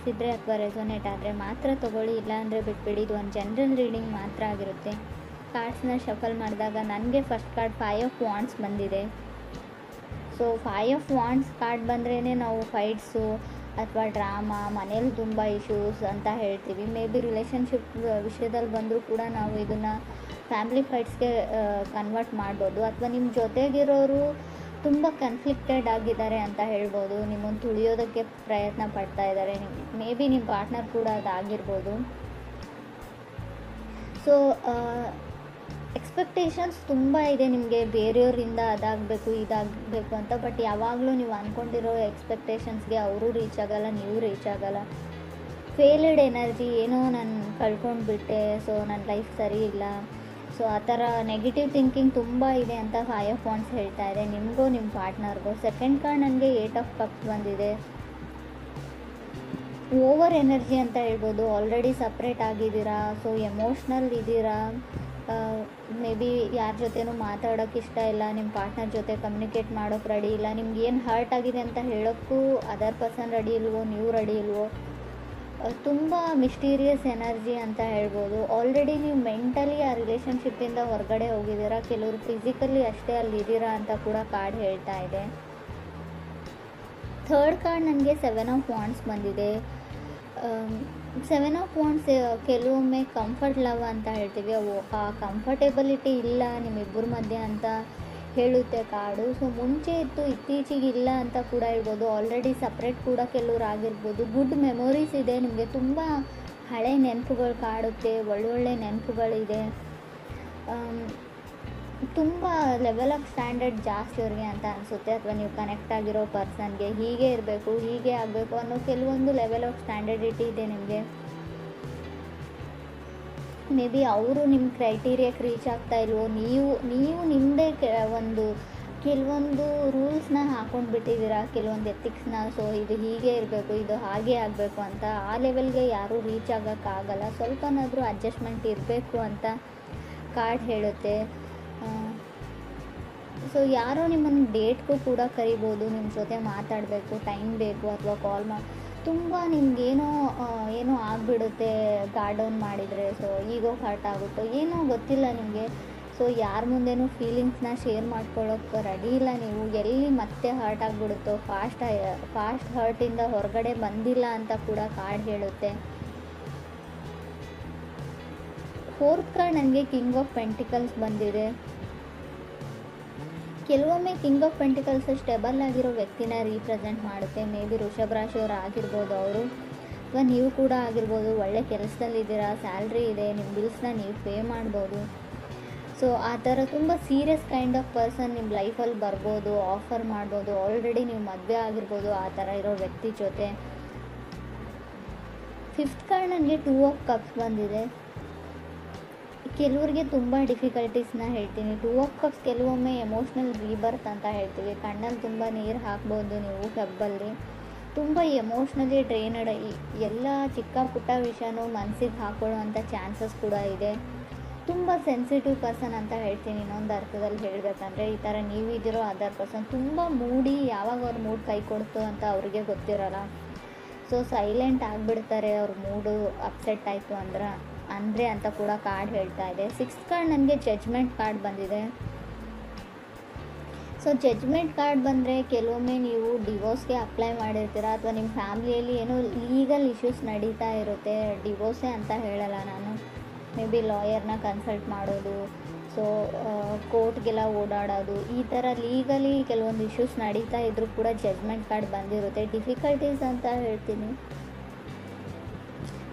ಅನಿಸಿದರೆ ಅಥವಾ ರೆಸೊನೇಟ್ ಆದರೆ ಮಾತ್ರ ತೊಗೊಳ್ಳಿ, ಇಲ್ಲಾಂದರೆ ಬಿಟ್ಬಿಡಿ. ಇದು ಒಂದು ಜನರಲ್ ರೀಡಿಂಗ್ ಮಾತ್ರ ಆಗಿರುತ್ತೆ. ಕಾರ್ಡ್ಸ್ನ ಶಫಲ್ ಮಾಡಿದಾಗ ನನಗೆ ಫಸ್ಟ್ ಕಾರ್ಡ್ 5 ಆಫ್ ವಾಂಡ್ಸ್ ಬಂದಿದೆ. ಸೊ 5 ಆಫ್ ವಾಂಡ್ಸ್ ಕಾರ್ಡ್ ಬಂದ್ರೇ ನಾವು ಫೈಟ್ಸು ಅಥವಾ ಡ್ರಾಮಾ, ಮನೇಲಿ ತುಂಬ ಇಶ್ಯೂಸ್ ಅಂತ ಹೇಳ್ತೀವಿ. ಮೇ ಬಿ ರಿಲೇಷನ್ಶಿಪ್ ವಿಷಯದಲ್ಲಿ ಬಂದರೂ ಕೂಡ ನಾವು ಇದನ್ನು ಫ್ಯಾಮಿಲಿ ಫೈಟ್ಸ್ಗೆ ಕನ್ವರ್ಟ್ ಮಾಡ್ಬೋದು. ಅಥವಾ ನಿಮ್ಮ ಜೊತೆಗಿರೋರು ತುಂಬ ಕನ್ಫ್ಲಿಕ್ಟೆಡ್ ಆಗಿದ್ದಾರೆ ಅಂತ ಹೇಳ್ಬೋದು. ನಿಮ್ಮನ್ನು ತುಳಿಯೋದಕ್ಕೆ ಪ್ರಯತ್ನ ಪಡ್ತಾ ಇದ್ದಾರೆ. ಮೇ ಬಿ ನಿಮ್ಮ ಪಾರ್ಟ್ನರ್ ಕೂಡ ಅದಾಗಿರ್ಬೋದು. ಸೊ ಎಕ್ಸ್ಪೆಕ್ಟೇಷನ್ಸ್ ತುಂಬ ಇದೆ ನಿಮಗೆ, ಬೇರೆಯವರಿಂದ ಅದಾಗಬೇಕು ಇದಾಗಬೇಕು ಅಂತ. ಬಟ್ ಯಾವಾಗಲೂ ನೀವು ಅಂದ್ಕೊಂಡಿರೋ ಎಕ್ಸ್ಪೆಕ್ಟೇಷನ್ಸ್ಗೆ ಅವರು ರೀಚ್ ಆಗಲ್ಲ, ನೀವು ರೀಚ್ ಆಗಲ್ಲ. ಫೇಲ್ಡ್ ಎನರ್ಜಿ, ಏನೋ ನಾನು ಕಳ್ಕೊಂಡ್ಬಿಟ್ಟೆ, ಸೊ ನನ್ನ ಲೈಫ್ ಸರಿ ಇಲ್ಲ, ಸೊ ಆ ಥರ ನೆಗೆಟಿವ್ ಥಿಂಕಿಂಗ್ ತುಂಬ ಇದೆ ಅಂತ 5 ಆಫ್ ವಾಂಡ್ಸ್ ಹೇಳ್ತಾ ಇದೆ ನಿಮಗೂ ನಿಮ್ಮ ಪಾರ್ಟ್ನರ್ಗೂ. ಸೆಕೆಂಡ್ ಕಾರ್ಡ್ ನನಗೆ 8 ಆಫ್ ಕಪ್ಸ್ ಬಂದಿದೆ. ಓವರ್ ಎನರ್ಜಿ ಅಂತ ಹೇಳ್ಬೋದು. ಆಲ್ರೆಡಿ ಸಪ್ರೇಟ್ ಆಗಿದ್ದೀರಾ, ಸೊ ಎಮೋಷ್ನಲ್ ಇದ್ದೀರಾ. ಮೇ ಬಿ ಯಾರ ಜೊತೆನೂ ಮಾತಾಡೋಕ್ಕೆ ಇಷ್ಟ ಇಲ್ಲ, ನಿಮ್ಮ ಪಾರ್ಟ್ನರ್ ಜೊತೆ ಕಮ್ಯುನಿಕೇಟ್ ಮಾಡೋಕ್ಕೆ ರೆಡಿ ಇಲ್ಲ, ನಿಮ್ಗೆ ಏನು ಹರ್ಟ್ ಆಗಿದೆ ಅಂತ ಹೇಳೋಕ್ಕೂ ಅದರ್ ಪರ್ಸನ್ ರೆಡಿ ಇಲ್ವೋ, ನೀವು ರೆಡಿ ಇಲ್ವೋ. ತುಂಬ ಮಿಸ್ಟೀರಿಯಸ್ ಎನರ್ಜಿ ಅಂತ ಹೇಳ್ಬೋದು. ಆಲ್ರೆಡಿ ನೀವು ಮೆಂಟಲಿ ಆ ರಿಲೇಷನ್ಶಿಪ್ಪಿಂದ ಹೊರಗಡೆ ಹೋಗಿದ್ದೀರಾ, ಕೆಲವರು ಫಿಸಿಕಲಿ ಅಷ್ಟೇ ಅಲ್ಲಿದ್ದೀರಾ ಅಂತ ಕೂಡ ಕಾರ್ಡ್ ಹೇಳ್ತಾ ಇದೆ. ಥರ್ಡ್ ಕಾರ್ಡ್ ನನಗೆ 7 ಆಫ್ ವಾಂಡ್ಸ್ ಬಂದಿದೆ. 7 ಆಫ್ ವಾಂಡ್ಸ್ ಕೆಲವೊಮ್ಮೆ ಕಂಫರ್ಟ್ ಲವ್ ಅಂತ ಹೇಳ್ತೀವಿ. ಆ ಕಂಫರ್ಟೇಬಲಿಟಿ ಇಲ್ಲ ನಿಮ್ಮಿಬ್ಬರ ಮಧ್ಯೆ ಅಂತ ಹೇಳುತ್ತೆ ಕಾರ್ಡು. ಸೊ ಮುಂಚೆ ಇತ್ತು, ಇತ್ತೀಚೆಗೆ ಇಲ್ಲ ಅಂತ ಕೂಡ ಹೇಳ್ಬೋದು. ಆಲ್ರೆಡಿ ಸಪ್ರೇಟ್ ಕೂಡ ಕೆಲವ್ರು ಆಗಿರ್ಬೋದು. ಗುಡ್ ಮೆಮೊರೀಸ್ ಇದೆ ನಿಮಗೆ, ತುಂಬ ಹಳೆ ನೆನಪುಗಳು ಕಾಡುತ್ತೆ, ಒಳ್ಳೊಳ್ಳೆ ನೆನಪುಗಳಿದೆ. ತುಂಬ ಲೆವೆಲ್ ಆಫ್ ಸ್ಟ್ಯಾಂಡರ್ಡ್ ಜಾಸ್ತಿ ಅವ್ರಿಗೆ ಅಂತ ಅನಿಸುತ್ತೆ. ಅಥವಾ ನೀವು ಕನೆಕ್ಟ್ ಆಗಿರೋ ಪರ್ಸನ್ಗೆ ಹೀಗೆ ಇರಬೇಕು, ಹೀಗೆ ಆಗಬೇಕು ಅನ್ನೋ ಕೆಲವೊಂದು ಲೆವೆಲ್ ಆಫ್ ಸ್ಟ್ಯಾಂಡರ್ಡಿಟಿ ಇದೆ ನಿಮಗೆ. ಮೇ ಬಿ ಅವರು ನಿಮ್ಮ ಕ್ರೈಟೀರಿಯಾಕ್ಕೆ ರೀಚ್ ಆಗ್ತಾ ಇಲ್ವೋ, ನೀವು ನಿಮ್ಮದೇ ಕೆಲವೊಂದು ರೂಲ್ಸ್ನ ಹಾಕ್ಕೊಂಡು ಬಿಟ್ಟಿದ್ದೀರಾ, ಕೆಲವೊಂದು ಎಥಿಕ್ಸ್ನ. ಸೊ ಇದು ಹೀಗೆ ಇರಬೇಕು, ಇದು ಹಾಗೆ ಆಗಬೇಕು ಅಂತ. ಆ ಲೆವೆಲ್ಗೆ ಯಾರೂ ರೀಚ್ ಆಗೋಕ್ಕಾಗಲ್ಲ. ಸ್ವಲ್ಪನಾದರೂ ಅಡ್ಜಸ್ಟ್ಮೆಂಟ್ ಇರಬೇಕು ಅಂತ ಕಾರ್ಡ್ ಹೇಳುತ್ತೆ. ಸೊ ಯಾರೋ ನಿಮ್ಮನ್ನು ಡೇಟ್ಗೂ ಕೂಡ ಕರಿಬೋದು, ನಿಮ್ಮ ಜೊತೆ ಮಾತಾಡಬೇಕು, ಟೈಮ್ ಬೇಕು, ಅಥವಾ ಕಾಲ್ ಮಾಡಿ. ತುಂಬ ನಿಮಗೇನೋ ಆಗಿಬಿಡುತ್ತೆ ಗಾರ್ಡೌನ್ ಮಾಡಿದರೆ. ಸೊ ಈಗೋ ಹರ್ಟ್ ಆಗುತ್ತೋ ಏನೋ ಗೊತ್ತಿಲ್ಲ ನಿಮಗೆ. ಸೊ ಯಾರ ಮುಂದೆನೂ ಫೀಲಿಂಗ್ಸ್ನ ಶೇರ್ ಮಾಡ್ಕೊಳ್ಳೋಕ್ಕೆ ರೆಡಿ ಇಲ್ಲ ನೀವು. ಎಲ್ಲಿ ಮತ್ತೆ ಹರ್ಟ್ ಆಗಿಬಿಡುತ್ತೋ, ಫಾಸ್ಟ್ ಹರ್ಟಿಂದ ಹೊರಗಡೆ ಬಂದಿಲ್ಲ ಅಂತ ಕೂಡ ಕಾರ್ಡ್ ಹೇಳುತ್ತೆ. ಫೋರ್ತ್ ಕಾರ್ಡ್ ನನಗೆ ಕಿಂಗ್ ಆಫ್ ಪೆಂಟಿಕಲ್ಸ್ ಬಂದಿದೆ. ಕೆಲವೊಮ್ಮೆ ಕಿಂಗ್ ಆಫ್ ಪೆಂಟಿಕಲ್ಸ್ ಸ್ಟೆಬಲ್ ಆಗಿರೋ ವ್ಯಕ್ತಿನ ರೀಪ್ರೆಸೆಂಟ್ ಮಾಡುತ್ತೆ. ಮೇ ಬಿ ವೃಷಭ ರಾಶಿಯವರು ಆಗಿರ್ಬೋದು ಅವರು, ಅಥವಾ ನೀವು ಕೂಡ ಆಗಿರ್ಬೋದು. ಒಳ್ಳೆ ಕೆಲಸದಲ್ಲಿದ್ದೀರಾ, ಸ್ಯಾಲ್ರಿ ಇದೆ, ನಿಮ್ಮ ಬಿಲ್ಸ್ನ ನೀವು ಪೇ ಮಾಡ್ಬೋದು. ಸೊ ಆ ಥರ ತುಂಬ ಸೀರಿಯಸ್ ಕೈಂಡ್ ಆಫ್ ಪರ್ಸನ್ ನಿಮ್ಮ ಲೈಫಲ್ಲಿ ಬರ್ಬೋದು, ಆಫರ್ ಮಾಡ್ಬೋದು. ಆಲ್ರೆಡಿ ನೀವು ಮದುವೆ ಆಗಿರ್ಬೋದು ಆ ಥರ ಇರೋ ವ್ಯಕ್ತಿ ಜೊತೆ. ಫಿಫ್ತ್ ಕಾರ್ಡ್ ನನಗೆ 2 ಆಫ್ ಕಪ್ಸ್ ಬಂದಿದೆ. ಕೆಲವ್ರಿಗೆ ತುಂಬ ಡಿಫಿಕಲ್ಟೀಸ್ನ ಹೇಳ್ತೀನಿ. 2 ಆಫ್ ಕಪ್ಸ್ ಕೆಲವೊಮ್ಮೆ ಎಮೋಷ್ನಲ್ ರೀಬರ್ತ್ ಅಂತ ಹೇಳ್ತೀವಿ. ಕಣ್ಣಲ್ಲಿ ತುಂಬ ನೀರು ಹಾಕ್ಬೋದು ನೀವು ಕಬ್ಬಲ್ಲಿ. ತುಂಬ ಎಮೋಷ್ನಲಿ ಡ್ರೈನಡ್, ಎಲ್ಲ ಚಿಕ್ಕ ಪುಟ್ಟ ವಿಷಯನೂ ಮನಸ್ಸಿಗೆ ಹಾಕೊಳ್ಳುವಂಥ ಚಾನ್ಸಸ್ ಕೂಡ ಇದೆ. ತುಂಬ ಸೆನ್ಸಿಟಿವ್ ಪರ್ಸನ್ ಅಂತ ಹೇಳ್ತೀನಿ ಇನ್ನೊಂದು ಅರ್ಥದಲ್ಲಿ ಹೇಳಬೇಕಂದ್ರೆ. ಈ ಥರ ನೀವಿದ್ದೀರೋ ಅದರ್ ಪರ್ಸನ್ ತುಂಬ ಮೂಡಿ, ಯಾವಾಗ ಅವ್ರ ಮೂಡ್ ಕೈ ಕೊಡ್ತು ಅಂತ ಅವ್ರಿಗೆ ಗೊತ್ತಿರೋಲ್ಲ. ಸೊ ಸೈಲೆಂಟ್ ಆಗಿಬಿಡ್ತಾರೆ ಅವ್ರ ಮೂಡು ಅಪ್ಸೆಟ್ ಆಯಿತು ಅಂದರೆ ಅಂತ ಕೂಡ ಕಾರ್ಡ್ ಹೇಳ್ತಾ ಇದೆ. 6th ಕಾರ್ಡ್ ನನಗೆ ಜಡ್ಜ್ಮೆಂಟ್ ಕಾರ್ಡ್ ಬಂದಿದೆ. ಸೊ ಜಡ್ಜ್ಮೆಂಟ್ ಕಾರ್ಡ್ ಬಂದರೆ ಕೆಲವೊಮ್ಮೆ ನೀವು ಡಿವೋರ್ಸ್ಗೆ ಅಪ್ಲೈ ಮಾಡಿರ್ತೀರ, ಅಥವಾ ನಿಮ್ಮ ಫ್ಯಾಮ್ಲಿಯಲ್ಲಿ ಏನೋ ಲೀಗಲ್ ಇಶ್ಯೂಸ್ ನಡೀತಾ ಇರುತ್ತೆ. ಡಿವೋರ್ಸೇ ಅಂತ ಹೇಳಲ್ಲ ನಾನು, ಮೇ ಬಿ ಲಾಯರ್ನ ಕನ್ಸಲ್ಟ್ ಮಾಡೋದು, ಸೊ ಕೋರ್ಟ್ಗೆಲ್ಲ ಓಡಾಡೋದು, ಈ ಥರ ಲೀಗಲಿ ಕೆಲವೊಂದು ಇಶ್ಯೂಸ್ ನಡೀತಾ ಇದ್ರೂ ಕೂಡ ಜಡ್ಜ್ಮೆಂಟ್ ಕಾರ್ಡ್ ಬಂದಿರುತ್ತೆ. ಡಿಫಿಕಲ್ಟೀಸ್ ಅಂತ ಹೇಳ್ತೀನಿ.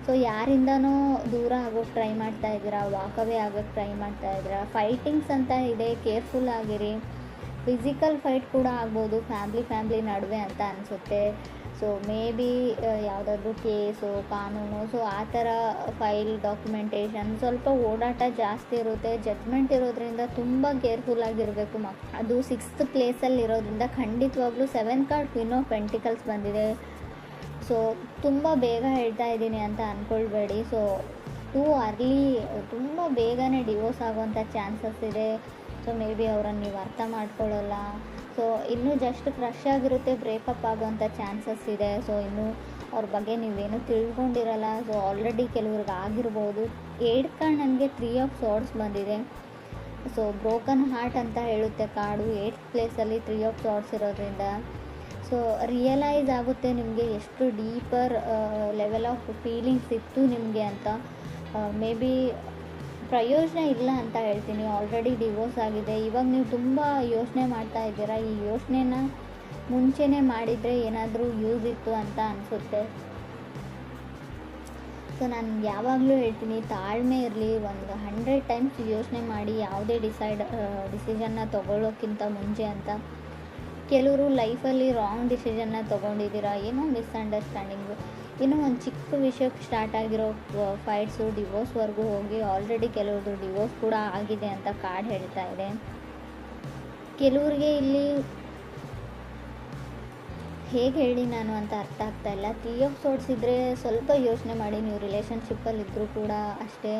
ಸೊ ಯಾರಿಂದನೋ ದೂರ ಆಗೋಕ್ಕೆ ಟ್ರೈ ಮಾಡ್ತಾ ಇದ್ದೀರಾ, ವಾಕವೇ ಆಗೋಕ್ಕೆ ಟ್ರೈ ಮಾಡ್ತಾ ಇದ್ದೀರಾ. ಫೈಟಿಂಗ್ಸ್ ಅಂತ ಇದೆ, ಕೇರ್ಫುಲ್ ಆಗಿರಿ. ಫಿಸಿಕಲ್ ಫೈಟ್ ಕೂಡ ಆಗ್ಬೋದು ಫ್ಯಾಮ್ಲಿ ನಡುವೆ ಅಂತ ಅನಿಸುತ್ತೆ. ಸೊ ಮೇ ಬಿ ಯಾವುದಾದ್ರೂ ಕೇಸು, ಕಾನೂನು, ಸೊ ಆ ಥರ ಫೈಲ್ ಡಾಕ್ಯುಮೆಂಟೇಷನ್ ಸ್ವಲ್ಪ ಓಡಾಟ ಜಾಸ್ತಿ ಇರುತ್ತೆ. ಜಡ್ಜ್ಮೆಂಟ್ ಇರೋದ್ರಿಂದ ತುಂಬ ಕೇರ್ಫುಲ್ಲಾಗಿರಬೇಕು. ಅದು 6th ಪ್ಲೇಸಲ್ಲಿ ಇರೋದ್ರಿಂದ ಖಂಡಿತವಾಗ್ಲೂ. 7th card queen of pentacles ಬಂದಿದೆ. ಸೊ ತುಂಬ ಬೇಗ ಹೇಳ್ತಾ ಇದ್ದೀನಿ ಅಂತ ಅಂದ್ಕೊಳ್ಬೇಡಿ. ಸೊ ಟೂ ಅರ್ಲಿ, ತುಂಬ ಬೇಗನೆ ಡಿವೋರ್ಸ್ ಆಗುವಂಥ ಚಾನ್ಸಸ್ ಇದೆ. ಸೊ ಮೇ ಬಿ ಅವರನ್ನು ನೀವು ಅರ್ಥ ಮಾಡ್ಕೊಳ್ಳಲ್ಲ. ಸೊ ಇನ್ನೂ ಜಸ್ಟ್ ಕ್ರಶ್ ಆಗಿರುತ್ತೆ, ಬ್ರೇಕಪ್ ಆಗೋವಂಥ ಚಾನ್ಸಸ್ ಇದೆ. ಸೊ ಇನ್ನೂ ಅವ್ರ ಬಗ್ಗೆ ನೀವೇನು ತಿಳ್ಕೊಂಡಿರಲ್ಲ. ಸೊ ಆಲ್ರೆಡಿ ಕೆಲವ್ರಿಗೆ ಆಗಿರ್ಬೋದು. 8 ಕಾರ್ಡ್ ನನಗೆ 3 ಆಫ್ ಸಾರ್ಡ್ಸ್ ಬಂದಿದೆ. ಸೊ ಬ್ರೋಕನ್ ಹಾರ್ಟ್ ಅಂತ ಹೇಳುತ್ತೆ ಕಾರ್ಡು. 8th ಪ್ಲೇಸಲ್ಲಿ 3 ಆಫ್ ಸಾರ್ಡ್ಸ್ ಇರೋದ್ರಿಂದ ಸೊ ರಿಯಲೈಸ್ ಆಗುತ್ತೆ ನಿಮಗೆ ಎಷ್ಟು ಡೀಪರ್ ಲೆವೆಲ್ ಆಫ್ ಫೀಲಿಂಗ್ಸ್ ಇತ್ತು ನಿಮಗೆ ಅಂತ. ಮೇ ಬಿ ಪ್ರಯೋಜನ ಇಲ್ಲ ಅಂತ ಹೇಳ್ತೀನಿ. ಆಲ್ರೆಡಿ ಡಿವೋರ್ಸ್ ಆಗಿದೆ. ಇವಾಗ ನೀವು ತುಂಬ ಯೋಚನೆ ಮಾಡ್ತಾ ಇದ್ದೀರಾ. ಈ ಯೋಚನೆನ ಮುಂಚೆನೇ ಮಾಡಿದರೆ ಏನಾದರೂ ಯೂಸ್ ಇತ್ತು ಅಂತ ಅನಿಸುತ್ತೆ. ಸೊ ನಾನು ಯಾವಾಗಲೂ ಹೇಳ್ತೀನಿ, ತಾಳ್ಮೆ ಇರಲಿ. ಒಂದು 100 ಟೈಮ್ಸ್ ಯೋಚನೆ ಮಾಡಿ ಯಾವುದೇ ಡಿಸಿಷನ್ನ ತೊಗೊಳ್ಳೋಕ್ಕಿಂತ ಮುಂಚೆ ಅಂತ. ಕೆಲವರು ಲೈಫಲ್ಲಿ ರಾಂಗ್ ಡಿಸಿಷನ್ನ ತೊಗೊಂಡಿದ್ದೀರಾ, ಏನೋ ಮಿಸ್ಅಂಡರ್ಸ್ಟ್ಯಾಂಡಿಂಗು, ಏನೋ ಒಂದು ಚಿಕ್ಕ ವಿಷಯಕ್ಕೆ ಸ್ಟಾರ್ಟ್ ಆಗಿರೋ ಫೈಟ್ಸು ಡಿವೋರ್ಸ್ವರೆಗೂ ಹೋಗಿ ಆಲ್ರೆಡಿ ಕೆಲವ್ರದ್ದು ಡಿವೋರ್ಸ್ ಕೂಡ ಆಗಿದೆ ಅಂತ ಕಾರ್ಡ್ ಹೇಳ್ತಾ ಇದೆ. ಕೆಲವ್ರಿಗೆ ಇಲ್ಲಿ ಹೇಗೆ ಹೇಳಿ ನಾನು ಅಂತ ಅರ್ಥ ಆಗ್ತಾಯಿಲ್ಲ. 3 ಆಫ್ ಸಾರ್ಡ್ಸ್ ಇದ್ದರೆ ಸ್ವಲ್ಪ ಯೋಚನೆ ಮಾಡಿ. ನೀವು ರಿಲೇಷನ್ಶಿಪ್ಪಲ್ಲಿ ಇದ್ದರೂ ಕೂಡ ಅಷ್ಟೇ,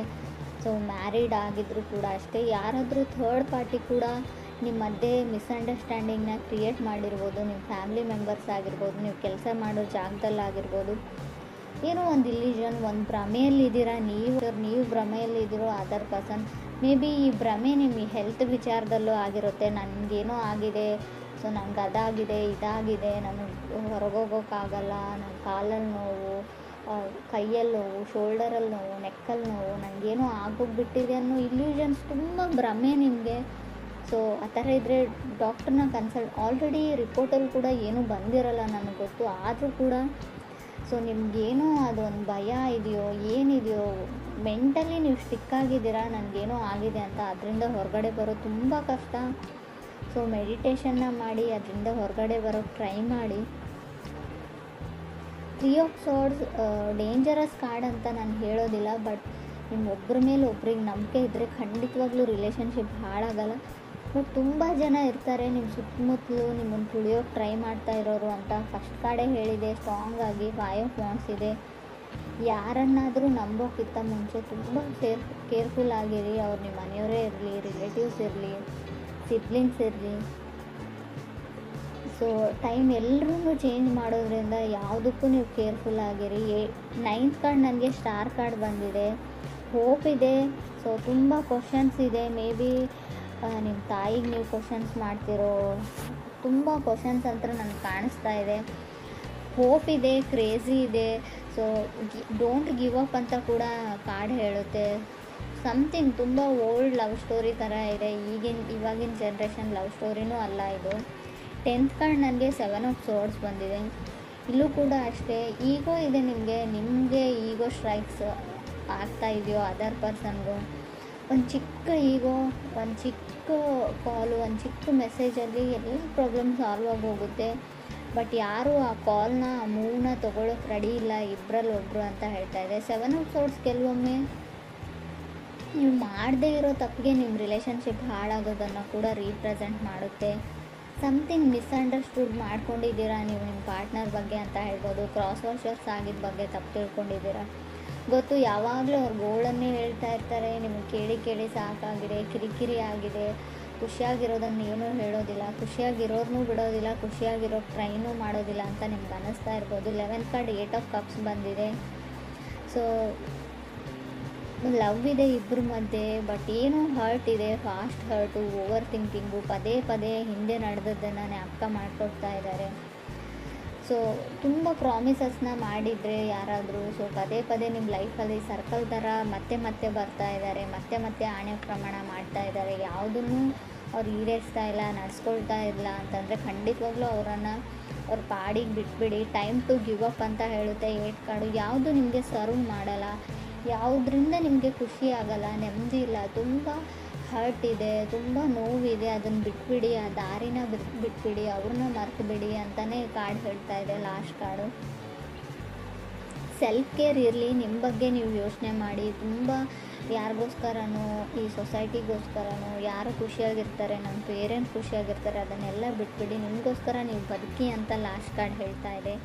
ಸೊ ಮ್ಯಾರಿಡ್ ಆಗಿದ್ದರೂ ಕೂಡ ಅಷ್ಟೇ, ಯಾರಾದರೂ ಥರ್ಡ್ ಪಾರ್ಟಿ ಕೂಡ ನಿಮ್ಮ ಮಧ್ಯೆ ಮಿಸ್ಅಂಡರ್ಸ್ಟ್ಯಾಂಡಿಂಗ್ನ ಕ್ರಿಯೇಟ್ ಮಾಡಿರ್ಬೋದು. ನಿಮ್ಮ ಫ್ಯಾಮಿಲಿ ಮೆಂಬರ್ಸ್ ಆಗಿರ್ಬೋದು, ನೀವು ಕೆಲಸ ಮಾಡೋ ಜಾಗದಲ್ಲಾಗಿರ್ಬೋದು. ಏನೋ ಒಂದು ಇಲ್ಯೂಷನ್, ಒಂದು ಭ್ರಮೆಯಲ್ಲಿದ್ದೀರಾ ನೀವು ಭ್ರಮೆಯಲ್ಲಿದ್ದೀರೋ ಅದರ್ ಪರ್ಸನ್. ಮೇ ಬಿ ಈ ಭ್ರಮೆ ನಿಮ್ಮ ಹೆಲ್ತ್ ವಿಚಾರದಲ್ಲೂ ಆಗಿರುತ್ತೆ. ನನಗೇನೋ ಆಗಿದೆ, ಸೊ ನನಗೆ ಅದಾಗಿದೆ, ಇದಾಗಿದೆ, ನನಗೆ ಹೊರಗೋಗೋಕ್ಕಾಗಲ್ಲ, ನನ್ನ ಕಾಲಲ್ಲಿ ನೋವು, ಕೈಯಲ್ಲಿ ನೋವು, ಶೋಲ್ಡರಲ್ಲಿ ನೋವು, ನೆಕ್ಕಲ್ಲಿ ನೋವು, ನನಗೇನೋ ಆಗೋಗ್ಬಿಟ್ಟಿದೆ ಅನ್ನೋ ಇಲ್ಯೂಷನ್ಸ್ ತುಂಬ ಭ್ರಮೆ ನಿಮಗೆ. ಸೊ ಆ ಥರ ಇದ್ದರೆ ಡಾಕ್ಟ್ರನ್ನ ಆಲ್ರೆಡಿ ರಿಪೋರ್ಟಲ್ಲಿ ಕೂಡ ಏನೂ ಬಂದಿರಲ್ಲ ನನಗೆ ಗೊತ್ತು. ಆದರೂ ಕೂಡ ಸೊ ನಿಮಗೇನೋ ಅದೊಂದು ಭಯ ಇದೆಯೋ ಏನಿದೆಯೋ, ಮೆಂಟಲಿ ನೀವು ಸ್ಟಿಕ್ ಆಗಿದ್ದೀರಾ ನನಗೇನೋ ಆಗಿದೆ ಅಂತ. ಅದರಿಂದ ಹೊರಗಡೆ ಬರೋದು ತುಂಬ ಕಷ್ಟ. ಸೊ ಮೆಡಿಟೇಷನ್ನ ಮಾಡಿ ಅದರಿಂದ ಹೊರಗಡೆ ಬರೋಕ್ಕೆ ಟ್ರೈ ಮಾಡಿ. 3 ಆಫ್ ಸಾರ್ಡ್ಸ್ ಡೇಂಜರಸ್ ಕಾರ್ಡ್ ಅಂತ ನಾನು ಹೇಳೋದಿಲ್ಲ. ಬಟ್ ನಿಮ್ಮ ಒಬ್ಬರ ಮೇಲೆ ಒಬ್ರಿಗೆ ನಂಬಿಕೆ ಇದ್ದರೆ ಖಂಡಿತವಾಗ್ಲೂ ರಿಲೇಷನ್ಶಿಪ್ ಹಾಳಾಗಲ್ಲ. ಬಟ್ ತುಂಬ ಜನ ಇರ್ತಾರೆ ನಿಮ್ಮ ಸುತ್ತಮುತ್ತಲು ನಿಮ್ಮನ್ನು ತುಳಿಯೋಕ್ಕೆ ಟ್ರೈ ಮಾಡ್ತಾ ಇರೋರು ಅಂತ. ಫಸ್ಟ್ ಕಾರ್ಡೇ ಹೇಳಿದೆ ಸ್ಟ್ರಾಂಗ್ ಆಗಿ 5 ಆಫ್ ವಾಂಡ್ಸ್ ಇದೆ. ಯಾರನ್ನಾದರೂ ನಂಬೋಕ್ಕಿಂತ ಮುಂಚೆ ತುಂಬ ಕೇರ್ಫುಲ್ ಆಗಿರಿ. ಅವ್ರು ನಿಮ್ಮ ಮನೆಯವರೇ ಇರಲಿ, ರಿಲೇಟಿವ್ಸ್ ಇರಲಿ, ಸಿಬ್ಲಿಂಗ್ಸ್ ಇರಲಿ. ಸೊ ಟೈಮ್ ಎಲ್ಲರೂ ಚೇಂಜ್ ಮಾಡೋದ್ರಿಂದ ಯಾವುದಕ್ಕೂ ನೀವು ಕೇರ್ಫುಲ್ ಆಗಿರಿ. 9th ಕಾರ್ಡ್ ನನಗೆ ಸ್ಟಾರ್ ಕಾರ್ಡ್ ಬಂದಿದೆ. ಹೋಪ್ ಇದೆ. ಸೊ ತುಂಬ ಕ್ವಶನ್ಸ್ ಇದೆ. ಮೇ ಬಿ ನಿಮ್ಮ ತಾಯಿಗೆ ನೀವು ಕ್ವಶನ್ಸ್ ಮಾಡ್ತಿರೋ ತುಂಬ ಕ್ವಶನ್ಸ್ ಅಂತ ನನಗೆ ಕಾಣಿಸ್ತಾ ಇದೆ. ಹೋಪ್ ಇದೆ, ಕ್ರೇಜಿ ಇದೆ. ಸೊ ಡೋಂಟ್ ಗಿವ್ ಅಪ್ ಅಂತ ಕೂಡ ಕಾರ್ಡ್ ಹೇಳುತ್ತೆ. ಸಮಥಿಂಗ್ ತುಂಬ ಓಲ್ಡ್ ಲವ್ ಸ್ಟೋರಿ ಥರ ಇದೆ. ಇವಾಗಿನ ಜನ್ರೇಷನ್ ಲವ್ ಸ್ಟೋರಿನೂ ಅಲ್ಲ ಇದು. 10th ಕಾರ್ಡ್ ನನಗೆ 7 ಆಫ್ ಸಾರ್ಡ್ಸ್ ಬಂದಿದೆ. ಇಲ್ಲೂ ಕೂಡ ಅಷ್ಟೇ ಈಗೋ ಇದೆ ನಿಮಗೆ ಈಗೋ ಸ್ಟ್ರೈಕ್ಸ್ ಆಗ್ತಾ ಇದೆಯೋ ಅದರ್ ಪರ್ಸನ್ಗೂ. ಒಂದು ಚಿಕ್ಕ ಈಗೋ, ಒಂದು ಚಿಕ್ಕ ಕಾಲು, ಒಂದು ಚಿಕ್ಕ ಮೆಸೇಜಲ್ಲಿ ಎಲ್ಲ ಪ್ರಾಬ್ಲಮ್ ಸಾಲ್ವ್ ಆಗಿ ಹೋಗುತ್ತೆ. ಬಟ್ ಯಾರೂ ಆ ಕಾಲ್ನ ಆ ಮೂವ್ನ ತೊಗೊಳಕ್ಕೆ ರೆಡಿ ಇಲ್ಲ ಇಬ್ಬರಲ್ಲಿ ಒಬ್ಬರು ಅಂತ ಹೇಳ್ತಾ ಇದೆ. 7 ಆಫ್ ಸಾರ್ಡ್ಸ್ ಕೆಲವೊಮ್ಮೆ ನೀವು ಮಾಡದೇ ಇರೋ ತಪ್ಪಿಗೆ ನಿಮ್ಮ ರಿಲೇಷನ್ಶಿಪ್ ಹಾಳಾಗೋದನ್ನು ಕೂಡ ರೀಪ್ರೆಸೆಂಟ್ ಮಾಡುತ್ತೆ. ಸಮಥಿಂಗ್ ಮಿಸ್ಅಂಡರ್ಸ್ಟುಡ್ ಮಾಡ್ಕೊಂಡಿದ್ದೀರಾ ನೀವು ನಿಮ್ಮ ಪಾರ್ಟ್ನರ್ ಬಗ್ಗೆ ಅಂತ ಹೇಳ್ಬೋದು. ಕ್ರಾಸ್ ವಾಷರ್ಸ್ ಆಗಿದ್ದ ಬಗ್ಗೆ ತಪ್ಪು ತಿಳ್ಕೊಂಡಿದ್ದೀರಾ ಗೊತ್ತು. ಯಾವಾಗಲೂ ಅವ್ರ ಗೋಳನ್ನೇ ಹೇಳ್ತಾ ಇರ್ತಾರೆ. ನಿಮಗೆ ಕೇಳಿ ಸಾಕಾಗಿದೆ, ಕಿರಿಕಿರಿ ಆಗಿದೆ. ಖುಷಿಯಾಗಿರೋದನ್ನು ಏನೂ ಹೇಳೋದಿಲ್ಲ, ಖುಷಿಯಾಗಿರೋರ್ನೂ ಬಿಡೋದಿಲ್ಲ, ಖುಷಿಯಾಗಿರೋಕ್ಕೆ ಟ್ರೈನೂ ಮಾಡೋದಿಲ್ಲ ಅಂತ ನಿಮ್ಗೆ ಅನ್ನಿಸ್ತಾ ಇರ್ಬೋದು. 11th ಕಾರ್ಡ್ 8 ಆಫ್ ಕಪ್ಸ್ ಬಂದಿದೆ. ಸೊ ಲವ್ ಇದೆ ಇಬ್ಬರ ಮಧ್ಯೆ. ಬಟ್ ಏನೋ ಹರ್ಟ್ ಇದೆ, ಫಾಸ್ಟ್ ಹರ್ಟು, ಓವರ್ ಥಿಂಕಿಂಗು, ಪದೇ ಹಿಂದೆ ನಡೆದದ್ದನ್ನು ಜ್ಞಾಪಕ ಮಾಡಿಕೊಡ್ತಾ ಇದ್ದಾರೆ. ಸೊ ತುಂಬ ಪ್ರಾಮಿಸಸ್ನ ಮಾಡಿದರೆ ಯಾರಾದರೂ, ಸೊ ಪದೇ ನಿಮ್ಮ ಲೈಫಲ್ಲಿ ಸರ್ಕಲ್ ಥರ ಮತ್ತೆ ಬರ್ತಾ ಇದ್ದಾರೆ, ಮತ್ತೆ ಆಣೆ ಪ್ರಮಾಣ ಮಾಡ್ತಾ ಇದ್ದಾರೆ. ಯಾವುದನ್ನು ಅವ್ರು ಈಡೇರಿಸ್ತಾ ಇಲ್ಲ, ನಡೆಸ್ಕೊಳ್ತಾ ಇಲ್ಲ ಅಂತಂದರೆ ಖಂಡಿತವಾಗ್ಲೂ ಅವ್ರ ಪಾಡಿಗೆ ಬಿಟ್ಬಿಡಿ. ಟೈಮ್ ಟು ಗಿವ್ ಅಪ್ ಅಂತ ಹೇಳುತ್ತೆ 8 ಕಾರ್ಡು. ಯಾವುದು ನಿಮಗೆ ಸರ್ವ್ ಮಾಡಲ್ಲ, ಯಾವುದರಿಂದ ನಿಮಗೆ ಖುಷಿ ಆಗಲ್ಲ, ನೆಮ್ಮದಿ ಇಲ್ಲ, ತುಂಬ ಹರ್ಟ್ ಇದೆ, ತುಂಬ ನೋವಿದೆ, ಅದನ್ನು ಬಿಟ್ಬಿಡಿ, ಆ ದಾರಿನ ಬಿಟ್ಬಿಡಿ, ಅವ್ರನ್ನ ಮರ್ತು ಬಿಡಿ ಅಂತಲೇ ಕಾರ್ಡ್ ಹೇಳ್ತಾ ಇದೆ ಲಾಸ್ಟ್ ಕಾರ್ಡು. ಸೆಲ್ಫ್ ಕೇರ್ ಇರಲಿ, ನಿಮ್ಮ ಬಗ್ಗೆ ನೀವು ಯೋಚನೆ ಮಾಡಿ. ತುಂಬ ಯಾರಿಗೋಸ್ಕರನೋ, ಈ ಸೊಸೈಟಿಗೋಸ್ಕರನೋ, ಯಾರು ಖುಷಿಯಾಗಿರ್ತಾರೆ, ನಮ್ಮ ಪೇರೆಂಟ್ಸ್ ಖುಷಿಯಾಗಿರ್ತಾರೆ, ಅದನ್ನೆಲ್ಲ ಬಿಟ್ಬಿಡಿ, ನಿಮಗೋಸ್ಕರ ನೀವು ಬದುಕಿ ಅಂತ ಲಾಸ್ಟ್ ಕಾರ್ಡ್ ಹೇಳ್ತಾ ಇದೆ.